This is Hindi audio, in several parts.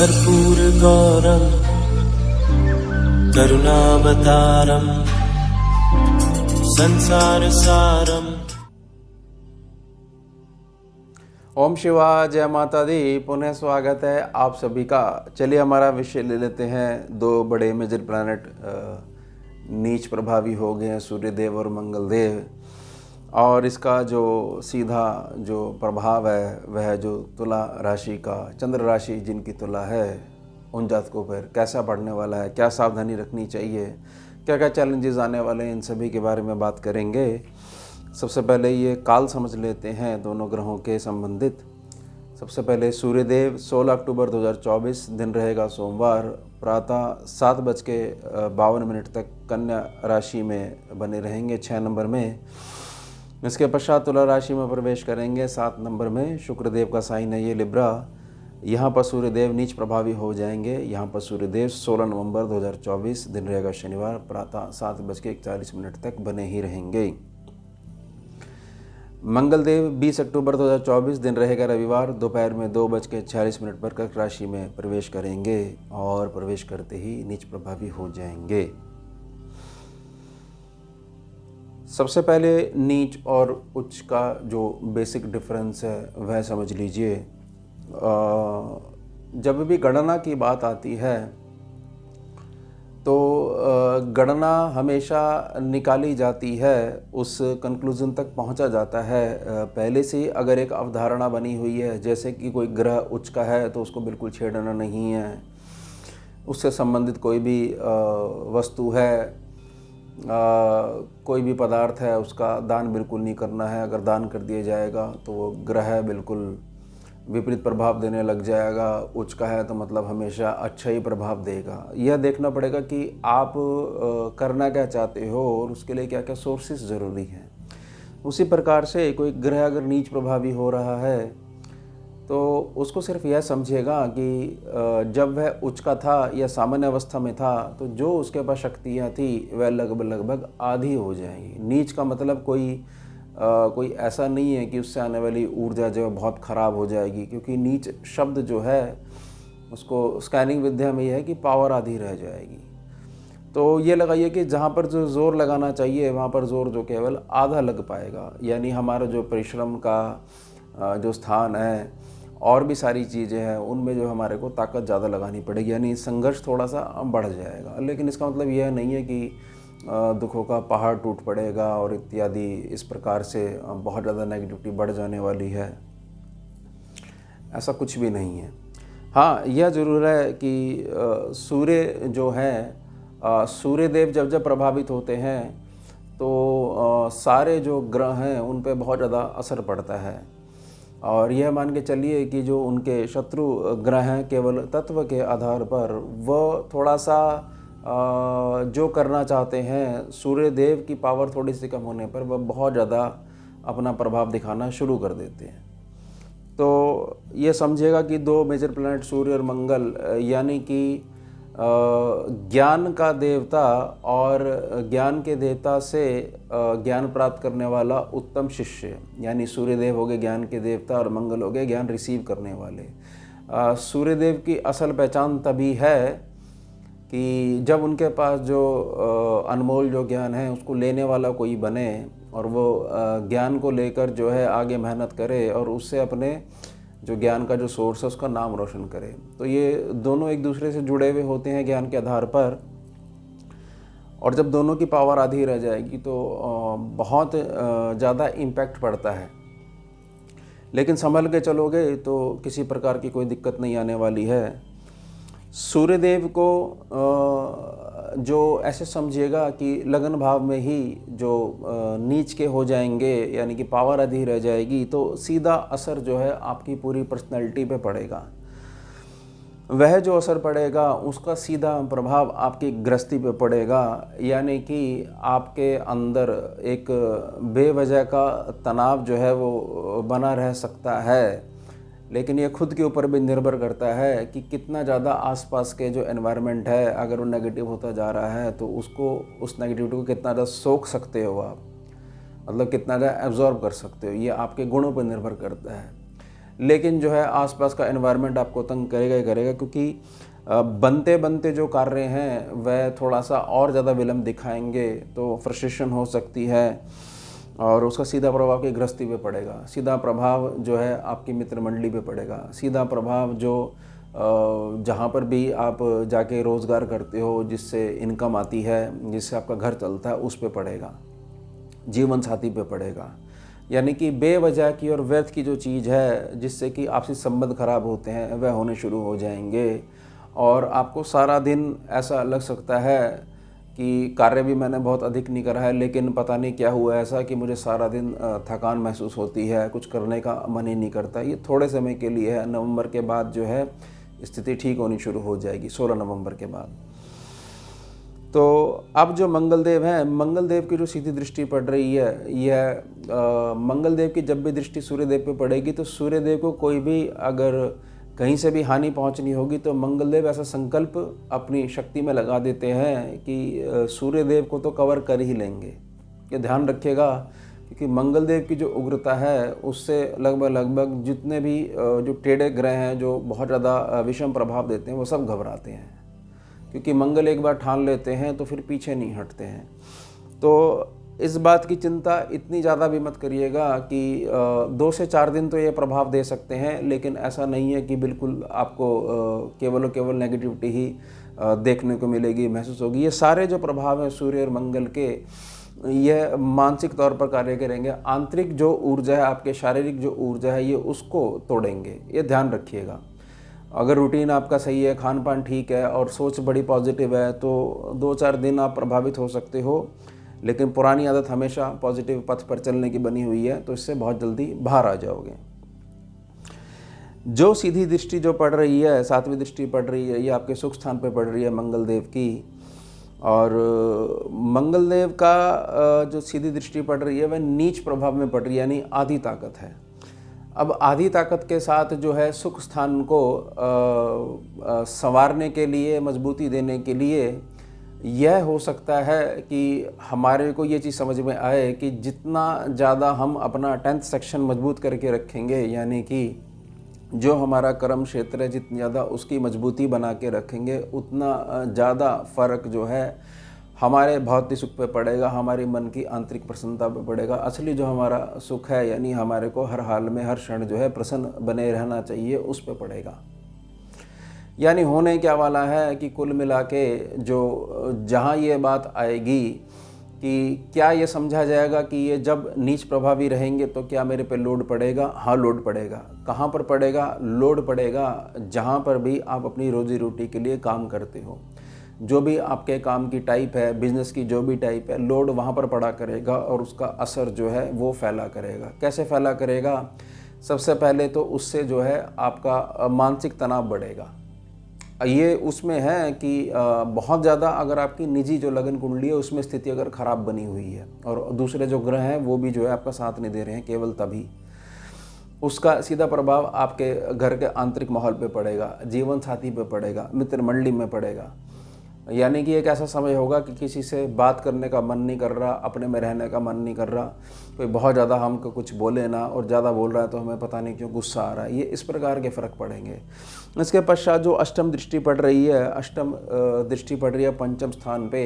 कर्पूरगौरं करुणावतारं संसारसारम्। ओम शिवाय, जय माता दी। पुनः स्वागत है आप सभी का। चलिए हमारा विषय ले लेते हैं। दो बड़े मेजर प्लैनेट नीच प्रभावी हो गए हैं, सूर्यदेव और मंगलदेव। और इसका जो सीधा जो प्रभाव है वह जो तुला राशि का, चंद्र राशि जिनकी तुला है, उन जातकों पर कैसा पड़ने वाला है, क्या सावधानी रखनी चाहिए, क्या क्या चैलेंजेस आने वाले हैं, इन सभी के बारे में बात करेंगे। सबसे पहले ये काल समझ लेते हैं दोनों ग्रहों के संबंधित। सबसे पहले सूर्यदेव 16 अक्टूबर 2024, दिन रहेगा सोमवार, प्रातः 7:52 तक कन्या राशि में बने रहेंगे 6 नंबर में। इसके पश्चात तुला राशि में प्रवेश करेंगे 7 नंबर में। शुक्रदेव का साइन है ये लिब्रा। यहाँ पर सूर्यदेव नीच प्रभावी हो जाएंगे। यहाँ पर सूर्यदेव 16 नवंबर 2024, दिन रहेगा शनिवार, प्रातः 7:41 तक बने ही रहेंगे। मंगलदेव 20 अक्टूबर 2024, दिन रहेगा रविवार, दोपहर में 2:46 पर कर्क राशि में प्रवेश करेंगे और प्रवेश करते ही नीच प्रभावी हो जाएंगे। सबसे पहले नीच और उच्च का जो बेसिक डिफरेंस है वह समझ लीजिए। जब भी गणना की बात आती है तो गणना हमेशा निकाली जाती है, उस कंक्लूज़न तक पहुंचा जाता है पहले से। अगर एक अवधारणा बनी हुई है, जैसे कि कोई ग्रह उच्च का है तो उसको बिल्कुल छेड़ना नहीं है, उससे संबंधित कोई भी वस्तु है, कोई भी पदार्थ है, उसका दान बिल्कुल नहीं करना है। अगर दान कर दिया जाएगा तो वो ग्रह बिल्कुल विपरीत प्रभाव देने लग जाएगा। उच्च का है तो मतलब हमेशा अच्छा ही प्रभाव देगा। यह देखना पड़ेगा कि आप करना क्या चाहते हो और उसके लिए क्या क्या सोर्सेस ज़रूरी हैं। उसी प्रकार से कोई ग्रह अगर नीच प्रभावी हो रहा है तो उसको सिर्फ यह समझेगा कि जब वह उच्च का था या सामान्य अवस्था में था तो जो उसके पास शक्तियाँ थी वह लगभग आधी हो जाएंगी। नीच का मतलब कोई ऐसा नहीं है कि उससे आने वाली ऊर्जा जो है बहुत ख़राब हो जाएगी, क्योंकि नीच शब्द जो है उसको स्कैनिंग विद्या में यह है कि पावर आधी रह जाएगी। तो ये लगाइए कि जहाँ पर जो ज़ोर लगाना चाहिए वहाँ पर ज़ोर जो केवल आधा लग पाएगा। यानी हमारा जो परिश्रम का जो स्थान है और भी सारी चीज़ें हैं उनमें जो हमारे को ताकत ज़्यादा लगानी पड़ेगी, यानी संघर्ष थोड़ा सा बढ़ जाएगा। लेकिन इसका मतलब यह नहीं है कि दुखों का पहाड़ टूट पड़ेगा और इत्यादि, इस प्रकार से बहुत ज़्यादा नेगेटिविटी बढ़ जाने वाली है, ऐसा कुछ भी नहीं है। हाँ, यह ज़रूर है कि सूर्य जो है, सूर्यदेव जब जब प्रभावित होते हैं तो सारे जो ग्रह हैं उन पे बहुत ज़्यादा असर पड़ता है। और यह मान के चलिए कि जो उनके शत्रु ग्रह हैं, केवल तत्व के आधार पर वो थोड़ा सा जो करना चाहते हैं, सूर्यदेव की पावर थोड़ी सी कम होने पर वह बहुत ज़्यादा अपना प्रभाव दिखाना शुरू कर देते हैं। तो ये समझिएगा कि दो मेजर प्लैनेट सूर्य और मंगल, यानी कि ज्ञान का देवता और ज्ञान के देवता से ज्ञान प्राप्त करने वाला उत्तम शिष्य, यानी सूर्यदेव हो गए ज्ञान के देवता और मंगल हो गए ज्ञान रिसीव करने वाले। सूर्यदेव की असल पहचान तभी है कि जब उनके पास जो अनमोल जो ज्ञान है उसको लेने वाला कोई बने और वो ज्ञान को लेकर जो है आगे मेहनत करे और उससे अपने जो ज्ञान का जो सोर्स है उसका नाम रोशन करे। तो ये दोनों एक दूसरे से जुड़े हुए होते हैं ज्ञान के आधार पर। और जब दोनों की पावर आधी रह जाएगी तो बहुत ज़्यादा इम्पैक्ट पड़ता है। लेकिन संभल के चलोगे तो किसी प्रकार की कोई दिक्कत नहीं आने वाली है। सूर्यदेव को जो ऐसे समझिएगा कि लगन भाव में ही जो नीच के हो जाएंगे, यानी कि पावर आधी रह जाएगी, तो सीधा असर जो है आपकी पूरी पर्सनैलिटी पे पड़ेगा। वह जो असर पड़ेगा उसका सीधा प्रभाव आपकी गृहस्थी पे पड़ेगा, यानी कि आपके अंदर एक बेवजह का तनाव जो है वो बना रह सकता है। लेकिन ये खुद के ऊपर भी निर्भर करता है कि कितना ज़्यादा आसपास के जो एनवायरनमेंट है, अगर वो नेगेटिव होता जा रहा है तो उसको, उस नेगेटिविटी को कितना ज़्यादा सोख सकते हो आप, मतलब कितना ज़्यादा एब्जॉर्ब कर सकते हो। ये आपके गुणों पर निर्भर करता है। लेकिन जो है आसपास का एनवायरनमेंट आपको तंग करेगा ही करेगा, क्योंकि बनते बनते जो कार्य हैं वह थोड़ा सा और ज़्यादा विलम्ब दिखाएंगे, तो फ्रस्ट्रेशन हो सकती है और उसका सीधा प्रभाव आपकी गृहस्थी पे पड़ेगा, सीधा प्रभाव जो है आपकी मित्र मंडली पे पड़ेगा, सीधा प्रभाव जो जहाँ पर भी आप जाके रोज़गार करते हो, जिससे इनकम आती है, जिससे आपका घर चलता है, उस पे पड़ेगा, जीवन साथी पे पड़ेगा। यानी कि बेवजह की और व्यर्थ की जो चीज़ है जिससे कि आपसी संबंध खराब होते हैं वह होने शुरू हो जाएंगे और आपको सारा दिन ऐसा लग सकता है कि कार्य भी मैंने बहुत अधिक नहीं करा है, लेकिन पता नहीं क्या हुआ ऐसा कि मुझे सारा दिन थकान महसूस होती है, कुछ करने का मन ही नहीं करता। ये थोड़े समय के लिए है, नवंबर के बाद जो है स्थिति ठीक होनी शुरू हो जाएगी, 16 नवंबर के बाद। तो अब जो मंगलदेव हैं, मंगलदेव की जो सीधी दृष्टि पड़ रही है, यह मंगलदेव की जब भी दृष्टि सूर्यदेव पे पड़ेगी तो सूर्यदेव को कोई भी अगर कहीं से भी हानि पहुंचनी होगी तो मंगलदेव ऐसा संकल्प अपनी शक्ति में लगा देते हैं कि सूर्यदेव को तो कवर कर ही लेंगे। ये ध्यान रखिएगा, क्योंकि मंगलदेव की जो उग्रता है उससे लगभग जितने भी जो टेढ़े ग्रह हैं जो बहुत ज़्यादा विषम प्रभाव देते हैं वो सब घबराते हैं, क्योंकि मंगल एक बार ठान लेते हैं तो फिर पीछे नहीं हटते हैं। तो इस बात की चिंता इतनी ज़्यादा भी मत करिएगा कि 2 से 4 दिन तो ये प्रभाव दे सकते हैं, लेकिन ऐसा नहीं है कि बिल्कुल आपको केवल और केवल नेगेटिविटी ही देखने को मिलेगी, महसूस होगी। ये सारे जो प्रभाव हैं सूर्य और मंगल के, यह मानसिक तौर पर कार्य करेंगे, आंतरिक जो ऊर्जा है, आपके शारीरिक जो ऊर्जा है, ये उसको तोड़ेंगे। ये ध्यान रखिएगा। अगर रूटीन आपका सही है, खान पान ठीक है और सोच बड़ी पॉजिटिव है तो 2-4 दिन आप प्रभावित हो सकते हो, लेकिन पुरानी आदत हमेशा पॉजिटिव पथ पर चलने की बनी हुई है, तो इससे बहुत जल्दी बाहर आ जाओगे। जो सीधी दृष्टि जो पड़ रही है, 7वीं दृष्टि पड़ रही है, ये आपके सुख स्थान पे पड़ रही है मंगलदेव की। और मंगलदेव का जो सीधी दृष्टि पड़ रही है वह नीच प्रभाव में पड़ रही है, यानी आधी ताकत है। अब आधी ताकत के साथ जो है सुख स्थान को संवारने के लिए, मजबूती देने के लिए यह हो सकता है कि हमारे को ये चीज़ समझ में आए कि जितना ज़्यादा हम अपना 10th सेक्शन मजबूत करके रखेंगे, यानी कि जो हमारा कर्म क्षेत्र है जितनी ज़्यादा उसकी मजबूती बना के रखेंगे, उतना ज़्यादा फ़र्क जो है हमारे भौतिक सुख पे पड़ेगा, हमारी मन की आंतरिक प्रसन्नता पे पड़ेगा। असली जो हमारा सुख है, यानी हमारे को हर हाल में हर क्षण जो है प्रसन्न बने रहना चाहिए, उस पे पड़ेगा। यानी होने क्या वाला है कि कुल मिला के जो जहाँ ये बात आएगी कि क्या ये समझा जाएगा कि ये जब नीच प्रभावी रहेंगे तो क्या मेरे पे लोड पड़ेगा? हाँ, लोड पड़ेगा। कहाँ पर पड़ेगा? लोड पड़ेगा जहाँ पर भी आप अपनी रोजी रोटी के लिए काम करते हो। जो भी आपके काम की टाइप है, बिजनेस की जो भी टाइप है, लोड वहाँ पर पड़ा करेगा और उसका असर जो है वो फैला करेगा। कैसे फैला करेगा? सबसे पहले तो उससे जो है आपका मानसिक तनाव बढ़ेगा। ये उसमें है कि बहुत ज़्यादा अगर आपकी निजी जो लगन कुंडली है उसमें स्थिति अगर ख़राब बनी हुई है और दूसरे जो ग्रह हैं वो भी जो है आपका साथ नहीं दे रहे हैं, केवल तभी उसका सीधा प्रभाव आपके घर के आंतरिक माहौल पे पड़ेगा, जीवन साथी पे पड़ेगा, मित्र मंडली में पड़ेगा। यानी कि एक ऐसा समय होगा कि किसी से बात करने का मन नहीं कर रहा, अपने में रहने का मन नहीं कर रहा, कोई बहुत ज़्यादा हमको कुछ बोले ना और ज़्यादा बोल रहा है तो हमें पता नहीं क्यों गुस्सा आ रहा है। ये इस प्रकार के फ़र्क पड़ेंगे। इसके पश्चात जो अष्टम दृष्टि पड़ रही है, अष्टम दृष्टि पड़ रही है पंचम स्थान पे।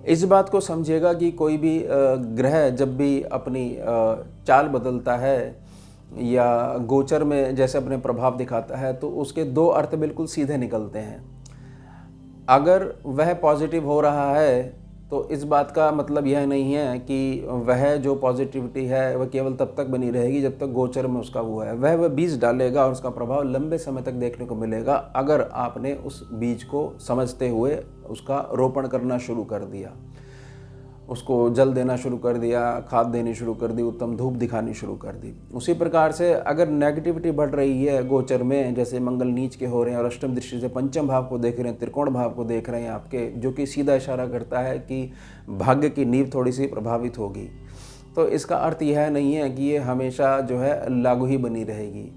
इस बात को समझिएगा कि कोई भी ग्रह जब भी अपनी चाल बदलता है या गोचर में जैसे अपने प्रभाव दिखाता है तो उसके 2 अर्थ बिल्कुल सीधे निकलते हैं। अगर वह पॉजिटिव हो रहा है तो इस बात का मतलब यह नहीं है कि वह जो पॉजिटिविटी है वह केवल तब तक बनी रहेगी जब तक गोचर में उसका हुआ है। वह बीज डालेगा और उसका प्रभाव लंबे समय तक देखने को मिलेगा अगर आपने उस बीज को समझते हुए उसका रोपण करना शुरू कर दिया, उसको जल देना शुरू कर दिया, खाद देनी शुरू कर दी, उत्तम धूप दिखानी शुरू कर दी। उसी प्रकार से अगर नेगेटिविटी बढ़ रही है गोचर में, जैसे मंगल नीच के हो रहे हैं और अष्टम दृष्टि से पंचम भाव को देख रहे हैं, त्रिकोण भाव को देख रहे हैं आपके, जो कि सीधा इशारा करता है कि भाग्य की नींव थोड़ी सी प्रभावित होगी, तो इसका अर्थ यह नहीं है कि ये हमेशा जो है लागू ही बनी रहेगी।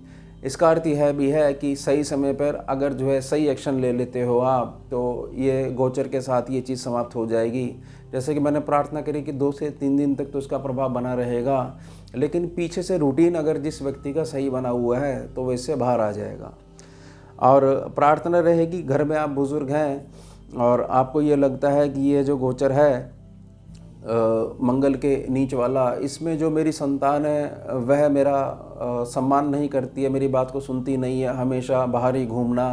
इसका अर्थ यह भी है कि सही समय पर अगर जो है सही एक्शन ले लेते हो आप तो ये गोचर के साथ ये चीज़ समाप्त हो जाएगी। जैसे कि मैंने प्रार्थना करी कि 2 से 3 दिन तक तो इसका प्रभाव बना रहेगा, लेकिन पीछे से रूटीन अगर जिस व्यक्ति का सही बना हुआ है तो वो इससे बाहर आ जाएगा। और प्रार्थना रहेगी, घर में आप बुज़ुर्ग हैं और आपको ये लगता है कि ये जो गोचर है मंगल के नीच वाला, इसमें जो मेरी संतान है वह मेरा सम्मान नहीं करती है, मेरी बात को सुनती नहीं है, हमेशा बाहर ही घूमना,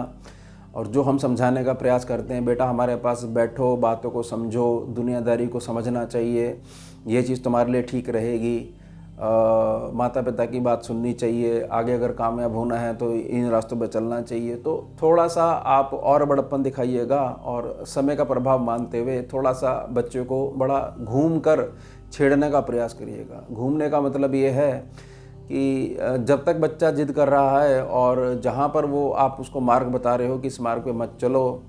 और जो हम समझाने का प्रयास करते हैं, बेटा हमारे पास बैठो, बातों को समझो, दुनियादारी को समझना चाहिए, ये चीज़ तुम्हारे लिए ठीक रहेगी, माता पिता की बात सुननी चाहिए, आगे अगर कामयाब होना है तो इन रास्तों पर चलना चाहिए, तो थोड़ा सा आप और बड़प्पन दिखाइएगा और समय का प्रभाव मानते हुए थोड़ा सा बच्चे को बड़ा घूम कर छेड़ने का प्रयास करिएगा। घूमने का मतलब ये है कि जब तक बच्चा जिद कर रहा है और जहाँ पर वो आप उसको मार्ग बता रहे हो कि इस मार्ग पे मत चलो,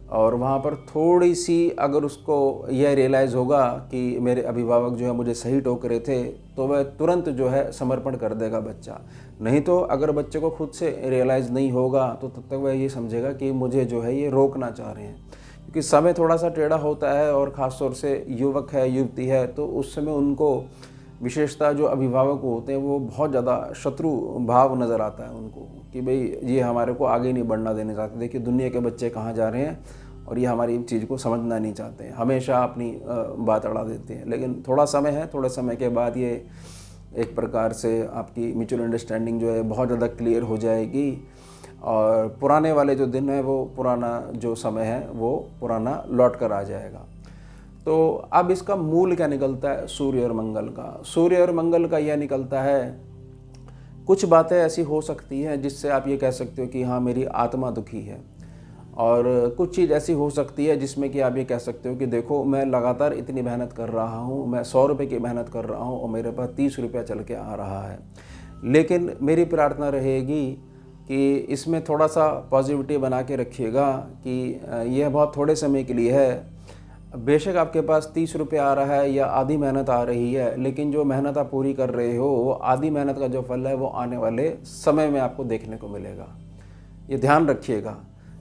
और वहाँ पर थोड़ी सी अगर उसको यह रियलाइज़ होगा कि मेरे अभिभावक जो है मुझे सही टोक रहे थे, तो वह तुरंत जो है समर्पण कर देगा बच्चा। नहीं तो अगर बच्चे को खुद से रियलाइज़ नहीं होगा तो तब तक वह ये समझेगा कि मुझे जो है ये रोकना चाह रहे हैं, क्योंकि समय थोड़ा सा टेढ़ा होता है और ख़ास तौर से युवक है, युवती है, तो उस समय उनको विशेषता जो अभिभावक होते हैं वो बहुत ज़्यादा शत्रु भाव नज़र आता है उनको कि भाई ये हमारे को आगे नहीं बढ़ना देने चाहते, देखिए दुनिया के बच्चे कहाँ जा रहे हैं और ये हमारी चीज़ को समझना नहीं चाहते हैं, हमेशा अपनी बात अड़ा देते हैं। लेकिन थोड़ा समय है, थोड़े समय के बाद ये एक प्रकार से आपकी म्यूचुअल अंडरस्टैंडिंग जो है बहुत ज़्यादा क्लियर हो जाएगी और पुराने वाले जो दिन है वो पुराना जो समय है वो पुराना लौट कर आ जाएगा। तो अब इसका मूल क्या निकलता है सूर्य और मंगल का? सूर्य और मंगल का यह निकलता है, कुछ बातें ऐसी हो सकती हैं जिससे आप ये कह सकते हो कि हाँ मेरी आत्मा दुखी है, और कुछ चीज़ ऐसी हो सकती है जिसमें कि आप ये कह सकते हो कि देखो मैं लगातार इतनी मेहनत कर रहा हूँ, मैं 100 रुपये की मेहनत कर रहा हूँ और मेरे पास 30 रुपया चल के आ रहा है। लेकिन मेरी प्रार्थना रहेगी कि इसमें थोड़ा सा पॉजिटिविटी बना के रखिएगा कि यह बहुत थोड़े समय के लिए है। बेशक आपके पास 30 रुपये आ रहा है या आधी मेहनत आ रही है, लेकिन जो मेहनत आप पूरी कर रहे हो वो आधी मेहनत का जो फल है वो आने वाले समय में आपको देखने को मिलेगा। ये ध्यान रखिएगा,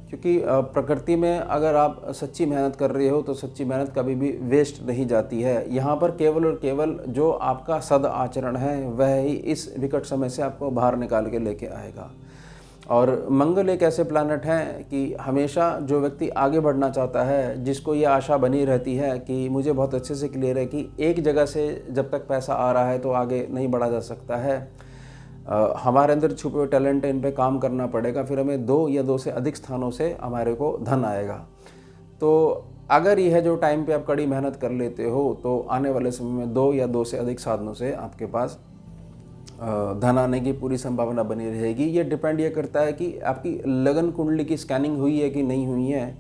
क्योंकि प्रकृति में अगर आप सच्ची मेहनत कर रहे हो तो सच्ची मेहनत कभी भी वेस्ट नहीं जाती है। यहाँ पर केवल और केवल जो आपका सद आचरण है वह ही इस विकट समय से आपको बाहर निकाल के लेके आएगा। और मंगल एक ऐसे प्लैनेट हैं कि हमेशा जो व्यक्ति आगे बढ़ना चाहता है, जिसको ये आशा बनी रहती है कि मुझे बहुत अच्छे से क्लियर है कि एक जगह से जब तक पैसा आ रहा है तो आगे नहीं बढ़ा जा सकता है, हमारे अंदर छुपे हुए टैलेंट है, इन पे काम करना पड़ेगा, फिर हमें 2 या 2 से अधिक स्थानों से हमारे को धन आएगा। तो अगर यह जो टाइम पे आप कड़ी मेहनत कर लेते हो तो आने वाले समय में 2 या 2 से अधिक साधनों से आपके पास धन आने की पूरी संभावना बनी रहेगी। ये डिपेंड ये करता है कि आपकी लगन कुंडली की स्कैनिंग हुई है कि नहीं हुई है,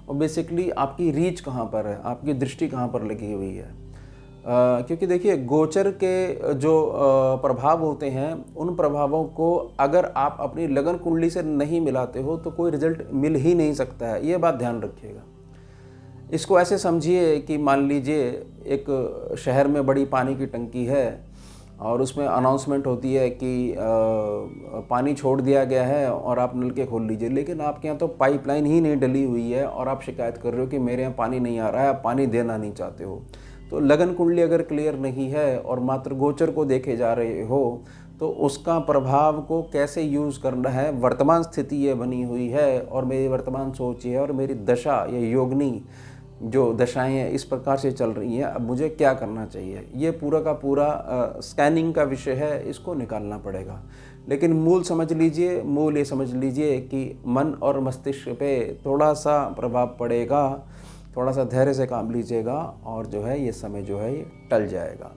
और बेसिकली आपकी रीच कहाँ पर है, आपकी दृष्टि कहाँ पर लगी हुई है। क्योंकि देखिए गोचर के जो प्रभाव होते हैं उन प्रभावों को अगर आप अपनी लगन कुंडली से नहीं मिलाते हो तो कोई रिजल्ट मिल ही नहीं सकता है, ये बात ध्यान रखिएगा। इसको ऐसे समझिए कि मान लीजिए एक शहर में बड़ी पानी की टंकी है और उसमें अनाउंसमेंट होती है कि पानी छोड़ दिया गया है और आप नल के खोल लीजिए, लेकिन आपके यहाँ तो पाइपलाइन ही नहीं डली हुई है और आप शिकायत कर रहे हो कि मेरे यहाँ पानी नहीं आ रहा है, आप पानी देना नहीं चाहते हो। तो लगन कुंडली अगर क्लियर नहीं है और मात्र गोचर को देखे जा रहे हो तो उसका प्रभाव को कैसे यूज़ करना है, वर्तमान स्थिति ये बनी हुई है और मेरी वर्तमान सोच है और मेरी दशा या योगनी जो दशाएं हैं इस प्रकार से चल रही हैं, अब मुझे क्या करना चाहिए, ये पूरा का पूरा स्कैनिंग का विषय है, इसको निकालना पड़ेगा। लेकिन मूल समझ लीजिए, मूल ये समझ लीजिए कि मन और मस्तिष्क पे थोड़ा सा प्रभाव पड़ेगा, थोड़ा सा धैर्य से काम लीजिएगा और जो है ये समय जो है ये टल जाएगा।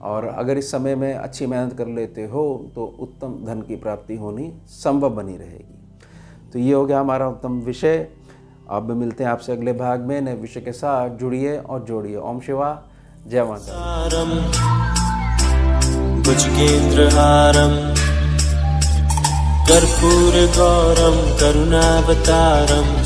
और अगर इस समय में अच्छी मेहनत कर लेते हो तो उत्तम धन की प्राप्ति होनी संभव बनी रहेगी। तो ये हो गया हमारा उत्तम विषय। अब मिलते हैं आपसे अगले भाग में नए विषय के साथ। जुड़िए और जोड़िए। ओम शिवा, जय माता। भुजगेन्द्रहारं कर्पूरगौरं करुणावतारं